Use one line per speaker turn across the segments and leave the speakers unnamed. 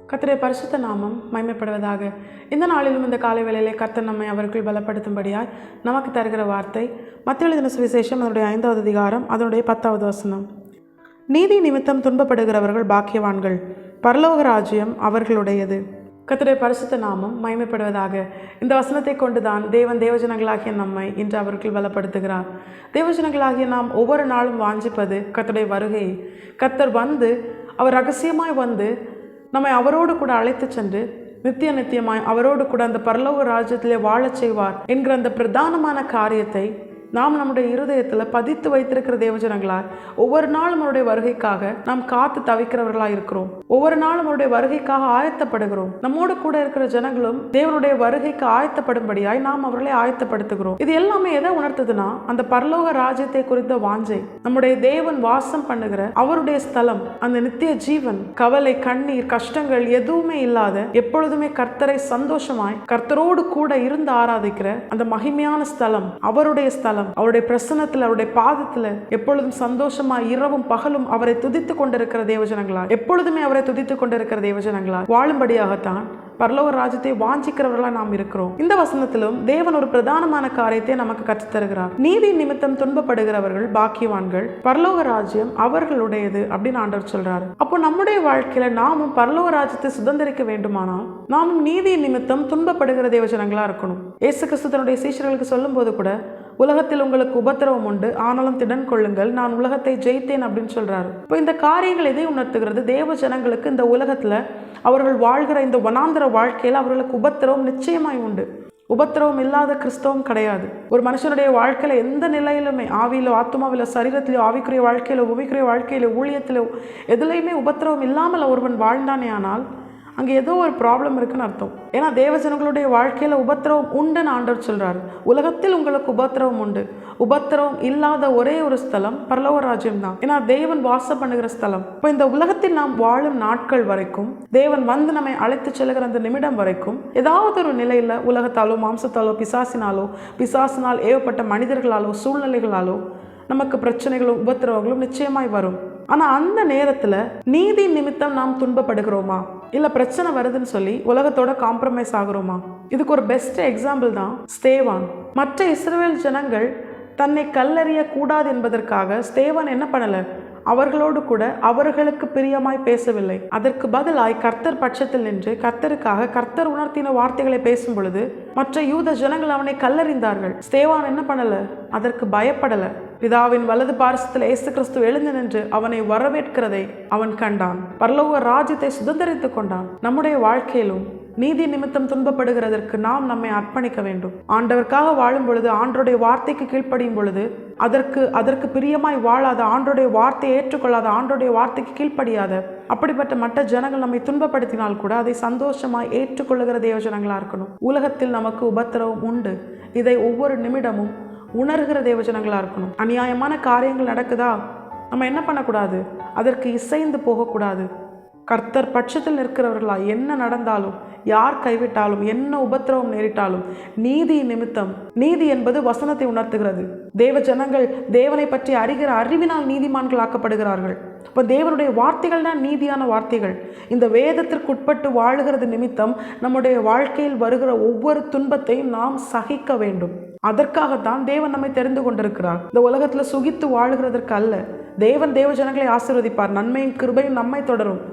கர்த்தருடைய பரிசுத்த நாமம் மகிமைப்படுவதாக. இந்த நாளிலும் இந்த காலை வேளையிலே கர்த்தர் நம்மை அவர்கள் பலப்படுத்தும்படியாய் நமக்கு தருகிற வார்த்தை மத்தேயு எழுதின சுவிசேஷம் அதனுடைய 5வது அதிகாரம் அதனுடைய 10வது வசனம். நீதி நிமித்தம் துன்பப்படுகிறவர்கள் பாக்கியவான்கள், பரலோக ராஜ்யம் அவர்களுடையது. கர்த்தருடைய பரிசுத்த நாமம் மகிமைப்படுவதாக. இந்த வசனத்தை கொண்டுதான் தேவன் தேவஜனங்களாகிய நம்மை இன்று அவர்கள் பலப்படுத்துகிறார். தேவஜனங்களாகிய நாம் ஒவ்வொரு நாளும் வாஞ்சிப்பது கர்த்தருடைய வருகையை. கர்த்தர் வந்து அவர் ரகசியமாய் வந்து நம்மை அவரோடு கூட அழைத்து சென்று நித்தியமாய் அவரோடு கூட அந்த பரலோக ராஜ்யத்திலே வாழச் செய்வார் என்கிற அந்த பிரதானமான காரியத்தை நாம் நம்முடைய இருதயத்தில் பதித்து வைத்திருக்கிற தேவஜனங்களாய் ஒவ்வொரு நாளும் அவருடைய வருகைக்காக நாம் காத்து தவிக்கிறவர்களாக இருக்கிறோம். ஒவ்வொரு நாளும் அவருடைய வருகைக்காக ஆயத்தப்படுகிறோம். நம்மோடு கூட இருக்கிற ஜனங்களும் தேவனுடைய வருகைக்கு ஆயத்தப்படும்படியாய் நாம் அவர்களை ஆயத்தப்படுத்துகிறோம். இது எல்லாமே எதை உணர்த்துதுன்னா, அந்த பரலோக ராஜ்யத்தை குறித்த வாஞ்சை, நம்முடைய தேவன் வாசம் பண்ணுகிற அவருடைய ஸ்தலம், அந்த நித்திய ஜீவன், கவலை, கண்ணீர், கஷ்டங்கள் எதுவுமே இல்லாத எப்பொழுதுமே கர்த்தரை சந்தோஷமாய் கர்த்தரோடு கூட இருந்து ஆராதிக்கிற அந்த மகிமையான ஸ்தலம், அவருடைய ஸ்தலம், அவருடைய பிரசன்னத்தில், அவருடைய பாதத்தில் எப்பொழுதும் சந்தோஷமா இரவும் பகலும் அவரை துதித்து கொண்டிருக்கிற தேவஜனங்களாய், எப்பொழுதுமே அவரை துதித்து கொண்டிருக்கிற தேவஜனங்களாய் வாழும்படியாகத்தான் பரலோக ராஜ்யத்தை வாஞ்சிக்கிறவர்களா நாம் இருக்கிறோம். இந்த வசனத்திலும் தேவன் ஒரு பிரதானமான காரியத்தை நமக்கு கற்றுத்தருகிறார். நீதி நிமித்தம் துன்பப்படுகிறவர்கள் பாக்கியவான்கள், பரலோக ராஜ்யம் அவர்களுடையது அப்படின்னு ஆண்டவர் சொல்றாரு. அப்போ நம்முடைய வாழ்க்கையில நாமும் பரலோக ராஜ்யத்தை சுதந்திரிக்க வேண்டுமானால் நாமும் நீதி நிமித்தம் துன்பப்படுகிற தேவஜனங்களா இருக்கணும். இயேசு கிறிஸ்து தன்னுடைய சீஷர்களுக்கு சொல்லும் போது கூட, உலகத்தில் உங்களுக்கு உபத்திரவம் உண்டு, ஆனாலும் திடன் கொள்ளுங்கள், நான் உலகத்தை ஜெயித்தேன் அப்படின்னு சொல்றாரு. இப்போ இந்த காரியங்கள் எதை உணர்த்துகிறது? தேவ ஜனங்களுக்கு இந்த உலகத்துல அவர்கள் வாழ்கிற இந்த வனாந்திர வாழ்க்கையில அவர்களுக்கு உபத்திரவம் நிச்சயமாய் உண்டு. உபத்திரவம் இல்லாத கிறிஸ்தவம் கிடையாது. ஒரு மனுஷனுடைய வாழ்க்கையில எந்த நிலையிலுமே, ஆவியிலோ ஆத்மாவிலோ சரீரத்திலோ ஆவிக்குரிய வாழ்க்கையிலோ பூமிக்குரிய வாழ்க்கையிலோ ஊழியத்திலோ எதுலையுமே உபத்திரவம் இல்லாமல் ஒருவன் வாழ்ந்தானே ஆனால் அங்கே ஏதோ ஒரு ப்ராப்ளம் இருக்குன்னு அர்த்தம். ஏன்னா தேவஜனங்களுடைய வாழ்க்கையில் உபத்திரவம் உண்டுன்னு ஆண்டவர் சொல்றாரு. உலகத்தில் உங்களுக்கு உபத்திரவம் உண்டு. உபத்திரவம் இல்லாத ஒரே ஒரு ஸ்தலம் பரலோக ராஜ்யம் தான். ஏன்னா தேவன் வாசம் பண்ணுகிற ஸ்தலம். இப்போ இந்த உலகத்தில் நாம் வாழும் நாட்கள் வரைக்கும், தேவன் வந்து நம்மை அழைத்து செல்கிற அந்த நிமிடம் வரைக்கும் ஏதாவது ஒரு நிலையில் உலகத்தாலோ மாம்சத்தாலோ பிசாசினால் ஏவப்பட்ட மனிதர்களாலோ சூழ்நிலைகளாலோ நமக்கு பிரச்சனைகளும் உபத்திரவங்களும் நிச்சயமாய் வரும். ஆனால் அந்த நேரத்தில் நீதி நிமித்தம் நாம் துன்பப்படுகிறோமா, இல்லை பிரச்சனை வருதுன்னு சொல்லி உலகத்தோட காம்ப்ரமைஸ் ஆகிறோமா? இதுக்கு ஒரு பெஸ்ட் எக்ஸாம்பிள் தான் ஸ்தேவான். மற்ற இஸ்ரவேல் ஜனங்கள் தன்னை கல்லறிய கூடாது என்பதற்காக ஸ்தேவான் என்ன பண்ணலை? அவர்களோடு கூட அவர்களுக்கு பிரியமாய் பேசவில்லை. அதற்கு பதிலாய் கர்த்தர் பட்சத்தில் நின்று கர்த்தருக்காக கர்த்தர் உணர்த்தின வார்த்தைகளை பேசும் பொழுது மற்ற யூத ஜனங்கள் அவனை கல்லறிந்தார்கள். ஸ்தேவான் என்ன பண்ணல? அதற்கு பயப்படல. பிதாவின் வலது பாரசத்தில் இயேசு கிறிஸ்து எழுந்து நின்று அவனை வரவேற்கிறதை அவன் கண்டான். பரலோக ராஜ்யத்தை சுதந்திரித்துக் கொண்டான். நம்முடைய வாழ்க்கையிலும் நீதி நிமித்தம் துன்பப்படுகிறதற்கு நாம் நம்மை அர்ப்பணிக்க வேண்டும். ஆண்டவருக்காக வாழும் பொழுது, ஆண்டருடைய வார்த்தைக்கு கீழ்ப்படியும் பொழுது, அதற்கு பிரியமாய் வாழாத, ஆண்டருடைய வார்த்தையை ஏற்றுக்கொள்ளாத, ஆண்டருடைய வார்த்தைக்கு கீழ்ப்படியாத அப்படிப்பட்ட மற்ற ஜனங்கள் நம்மை துன்பப்படுத்தினால் கூட அதை சந்தோஷமாய் ஏற்றுக்கொள்ளுகிற தேவஜனங்களா இருக்கணும். உலகத்தில் நமக்கு உபத்திரவம் உண்டு. இதை ஒவ்வொரு நிமிடமும் உணர்கிற தேவஜனங்களா இருக்கணும். அநியாயமான காரியங்கள் நடக்குதா, நம்ம என்ன பண்ணக்கூடாது? அதற்கு இசைந்து போகக்கூடாது. கர்த்தர் பட்சத்தில் நிற்கிறவர்களா என்ன நடந்தாலும், யார் கைவிட்டாலும், என்ன உபத்திரவம் நேரிட்டாலும், நீதி நிமித்தம், நீதி என்பது வசனத்தை உணர்த்துகிறது. தேவ ஜனங்கள் தேவனை பற்றி அறிகிற அறிவினால் நீதிமான்கள் ஆக்கப்படுகிறார்கள். இப்போ தேவனுடைய வார்த்தைகள் தான் நீதியான வார்த்தைகள். இந்த வேதத்திற்கு உட்பட்டு வாழுகிறது நிமித்தம் நம்முடைய வாழ்க்கையில் வருகிற ஒவ்வொரு துன்பத்தையும் நாம் சகிக்க வேண்டும். அதற்காகத்தான் தேவன் நம்மை தெரிந்து கொண்டிருக்கிறார். இந்த உலகத்தில் சுகித்து வாழுகிறதற்கு அல்ல. தேவன் தேவ ஜனங்களை ஆசீர்வதிப்பார். நன்மையும் கிருபையும் நம்மை தொடரும்.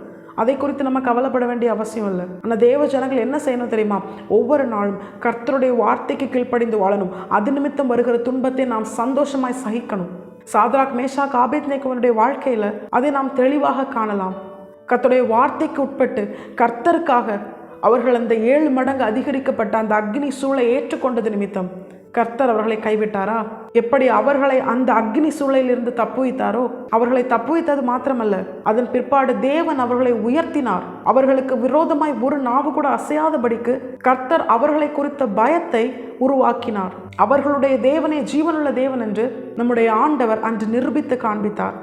அதை குறித்து நம்ம கவலைப்பட வேண்டிய அவசியம் இல்லை. ஆனால் தேவ ஜனங்கள் என்ன செய்யணும் தெரியுமா? ஒவ்வொரு நாளும் கர்த்தருடைய வார்த்தைக்கு கீழ்ப்படிந்து வாழணும். அது நிமித்தம் வருகிற துன்பத்தை நாம் சந்தோஷமாய் சகிக்கணும். சாத்ராக், மேஷாக், ஆபேத்நேகோவினுடைய வாழ்க்கையில் அதை நாம் தெளிவாக காணலாம். கர்த்தருடைய வார்த்தைக்கு உட்பட்டு கர்த்தருக்காக அவர்கள் அந்த 7 மடங்கு அதிகரிக்கப்பட்ட அந்த அக்னி சூளை ஏற்றுக்கொண்டது நிமித்தம் கர்த்தர் அவர்களை கைவிட்டாரா? எப்படி அவர்களை அந்த அக்னி சூளையிலிருந்து தப்புவித்தாரோ, அவர்களை தப்புவித்தது மாத்திரமல்ல, அதன் பிற்பாடு தேவன் அவர்களை உயர்த்தினார். அவர்களுக்கு விரோதமாய் ஒரு நாவு கூட அசையாதபடிக்கு கர்த்தர் அவர்களை குறித்த பயத்தை உருவாக்கினார். அவர்களுடைய தேவனே ஜீவனுள்ள தேவன் என்று நம்முடைய ஆண்டவர் அன்று நிரூபித்து காண்பித்தார்.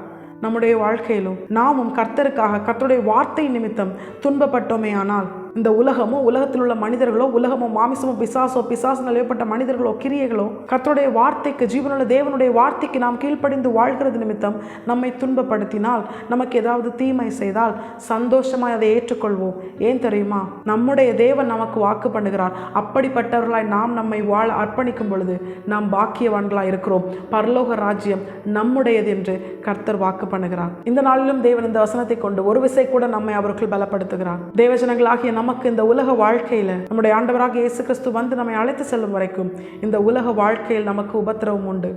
நம்முடைய வாழ்க்கையிலும் நாமும் கர்த்தருக்காக கர்த்தருடைய வார்த்தை நிமித்தம் துன்பப்பட்டோமே ஆனால் இந்த உலகமோ, உலகத்தில் உள்ள மனிதர்களோ, உலகமோ, மாமிசமோ, பிசாசுகள் ஏற்பட்ட மனிதர்களோ, கிரியைகளோ கர்த்தருடைய வார்த்தைக்கு, ஜீவனுள்ள தேவனுடைய வார்த்தைக்கு நாம் கீழ்ப்படிந்து வாழ்கிறது நிமித்தம் நம்மை துன்பப்படுத்தினால், நமக்கு ஏதாவது தீமை செய்தால் சந்தோஷமாய் அதை ஏற்றுக்கொள்வோம். ஏன் தெரியுமா? நம்முடைய தேவன் நமக்கு வாக்கு பண்ணுகிறார். அப்படிப்பட்டவர்களாய் நாம் நம்மை வாழ அர்ப்பணிக்கும் பொழுது நாம் பாக்கியவான்களாய் இருக்கிறோம். பரலோக ராஜ்யம் நம்முடையது என்று கர்த்தர் வாக்கு பண்ணுகிறார். இந்த நாளிலும் தேவன் இந்த வசனத்தை கொண்டு ஒரு விசை கூட நம்மை அவர்கள் பலப்படுத்துகிறார். தேவஜனங்களாகிய நமக்கு இந்த உலக வாழ்க்கையில நம்முடைய ஆண்டவராக இயேசு கிறிஸ்து வந்து நம்மை அழைத்து செல்லும் வரைக்கும் இந்த உலக வாழ்க்கையில் நமக்கு உபத்திரவம் உண்டு.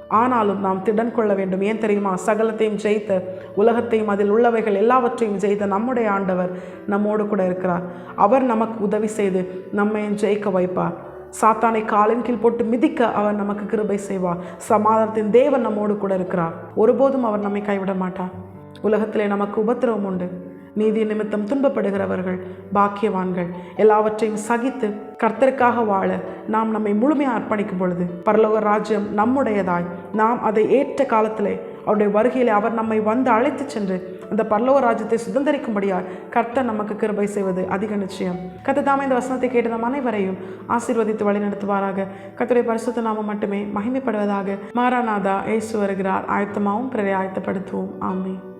ஆனாலும் நாம் திடன் கொள்ள வேண்டும். ஏன் தெரியுமா? சகலத்தையும் ஜெயித்த, உலகத்தையும் அதில் உள்ளவைகள் எல்லாவற்றையும் ஜெயித்த நம்முடைய ஆண்டவர் நம்மோடு கூட இருக்கிறார். அவர் நமக்கு உதவி செய்து நம்மை ஜெயிக்க வைப்பார். சாத்தானை காலின் கீழ் போட்டு மிதிக்க அவர் நமக்கு கிருபை செய்வார். சமாதானத்தின் தேவன் நம்மோடு கூட இருக்கிறார். ஒருபோதும் அவர் நம்மை கைவிட மாட்டார். உலகத்திலே நமக்கு உபத்திரவம் உண்டு. நீதி நிமித்தம் துன்பப்படுகிறவர்கள் பாக்கியவான்கள். எல்லாவற்றையும் சகித்து கர்த்தருக்காக வாழ நாம் நம்மை முழுமையாக அர்ப்பணிக்கும் பொழுது பரலோக ராஜ்யம் நம்முடையதாய், நாம் அதை ஏற்ற காலத்திலே அவருடைய வருகையிலே அவர் நம்மை வந்து அழைத்து சென்று அந்த பரலோக ராஜ்யத்தை சுதந்திரிக்கும்படியால் கர்த்தர் நமக்கு கிருபை செய்வது அதிக நிச்சயம். கர்த்தர் தாமே இந்த வசனத்தை கேட்டு நம் அனைவரையும் ஆசீர்வதித்து வழி நடத்துவாராக. கர்த்தருடைய பரிசுத்த நாமம் மட்டுமே மகிமைப்படுவதாக. மாராநாதா, இயேசு வருகிறார். ஆயத்தமாகவும் பிறரை ஆயத்தப்படுத்துவோம். ஆமென்.